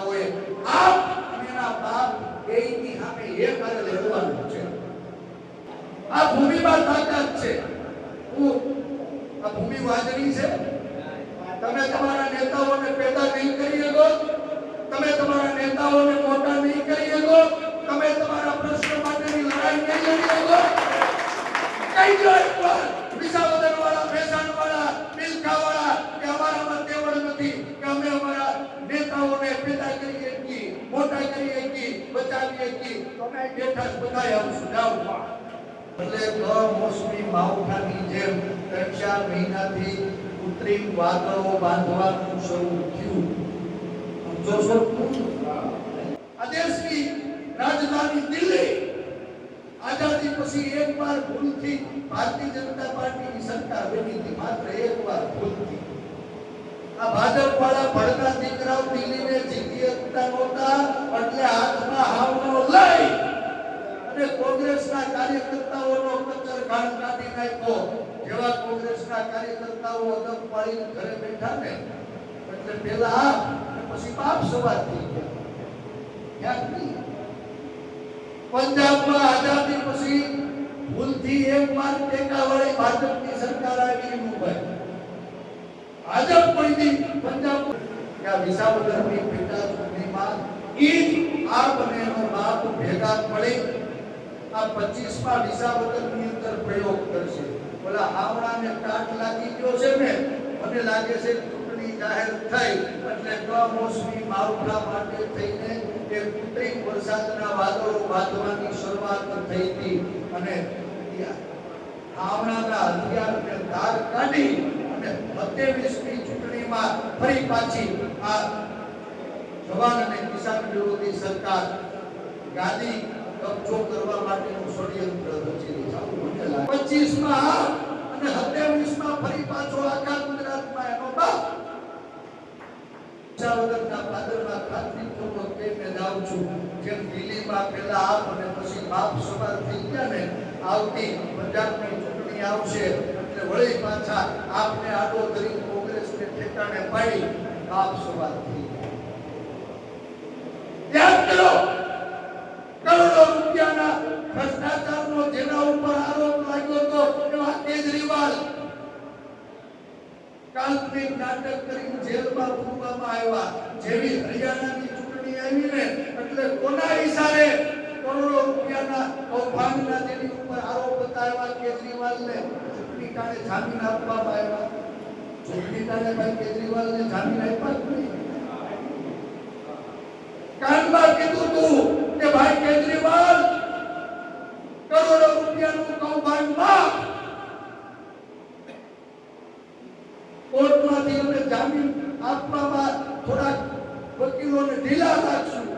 નેતાઓએ આપ અને એના બાપ બેયની સામે એક હારે લડવાનું છે. આ ભૂમિમાં તાકાત છે. આ ભૂમિ વાજણી છે. તમે તમારા નેતાઓને પેદા નહીં કરી શકો, તમે તમારા નેતાઓને મોટા નહીં કરી શકો, તમે તમારા પ્રશ્નો માટેની લડાઈ નહીં લડી શકો. કઈ જો એકવાર વિસાવદર વાળા, ભેસાણ વાળા, મિલખા વાળા કે અમારામાં તેવડ નથી કે અમે અમારા નેતાઓને પેદા કરી શકીએ, મોટા કરી શકીએ, બચાવી શકીએ. તમે બેઠા બધા આવશું જાવ. એટલે કમોસમી માવઠાની જેમ 3-4 મહિનાથી કૃત્રિમ વાદળો બાંધવાનું શરૂ થયું. જોશો આ દેશની રાજધાની દિલ્હી આઝાદી પછી એકવાર ભૂલથી ભારતીય જનતા પાર્ટીની સરકાર બની હતી. માત્ર એકવાર ભૂલથી આ ભાજપ વાળા ભડકા દીકરાઓ દિલ્હીને જીતી શકતા નહોતા એટલે હાથમાં હાવનો લઈ અને કોંગ્રેસના કાર્યકર્તાઓનો કચરઘાણ કાઢી નાખ્યો. જેવા કોંગ્રેસના કાર્યકર્તાઓ અદબ પાડીને ઘરે બેઠા ને એટલે પેલા પછી બાપ સવાર થઈ ગયા. પંજાબમાં આઝાદી પછી ભૂલથી એકવાર ટેકાવાળી ભાજપની સરકાર આવી મુંબઈ ભાજપ પડી પંજાબ ત્યાં વિસાવદરની પેટા ચૂંટણીમાં ઈજ આપ અને એનો બાપ ભેગા પડી આ 25માં વિસાવદરની અંદર પ્રયોગ કરશે. ઓલા હાવડાને કાટ લાગી ગયો છે ને, મને લાગે છે ચૂંટણી જાહેર થઈ એટલે કમોસમી માવઠા માટે થઈને એ કૃત્રિમ વરસાદના વાદળો બાંધવાની શરૂઆત થઈ હતી અને હાવડાના હથિયારને ધાર કાઢી અને 27મી ચૂંટણીમાં ફરી પાછી આ જવાન અને કિસાન વિરોધી સરકાર ગાદી કબજો કરવા માટેનું ષડયંત્ર રચી રહી છે. 25માં અને 27માં ફરી પાછો આખા ગુજરાતમાં એનો બાપ વિસાવદરના પાદરમાં ખાતરીપૂર્વક કહીને જાઉં છું, જેમ દિલ્હીમાં પહેલા આપ અને પછી બાપ સવાર થઈ ગયા ને, આવતી પંજાબની ચૂંટણી આવશે એટલે વળી પાછા આપને આડો ધરી કોંગ્રેસને ઠેકાણે પાડી બાપ સવાર થઈ ગયા. યાદ કરો કરોડો રૂપિયાના ભ્રષ્ટાચારનો જેના ઉપર આરોપ લાગ્યો હતો એવા કેજરીવાલ કાલ્પનિક નાટક કરીને જેલમાં પૂરવામાં આવ્યા. જેવી હરિયાણાની ચૂંટણી આવી ને એટલે કોના ઈશારે કરોડો રૂપિયાના કૌભાંડના જેની ઉપર આરોપ બતાવ્યા કેજરીવાલને ચૂંટણી ટાણે જામીન આપવામાં આવ્યા. ચૂંટણી ટાણે ભાઈ કેજરીવાલને જામીન આપ્યા જ નહીં. કાનમાં કીધું તું કે ભાઈ કેજરીવાલ કરોડો રૂપિયાનું કૌભાંડ માફ, કોર્ટમાંથી અમને જામીન આપવામાં થોડા વકીલોને ઢીલા રાખશું.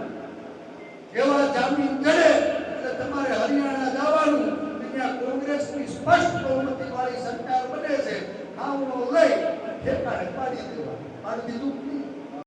જેવા જામીન ચડે એટલે તમારે હરિયાણા જવાનું, ત્યાં કોંગ્રેસની સ્પષ્ટ બહુમતી વાળી સરકાર બને છે. આવનો લઈ ઠેકાણે પાડી દેવા. પાડી દીધું.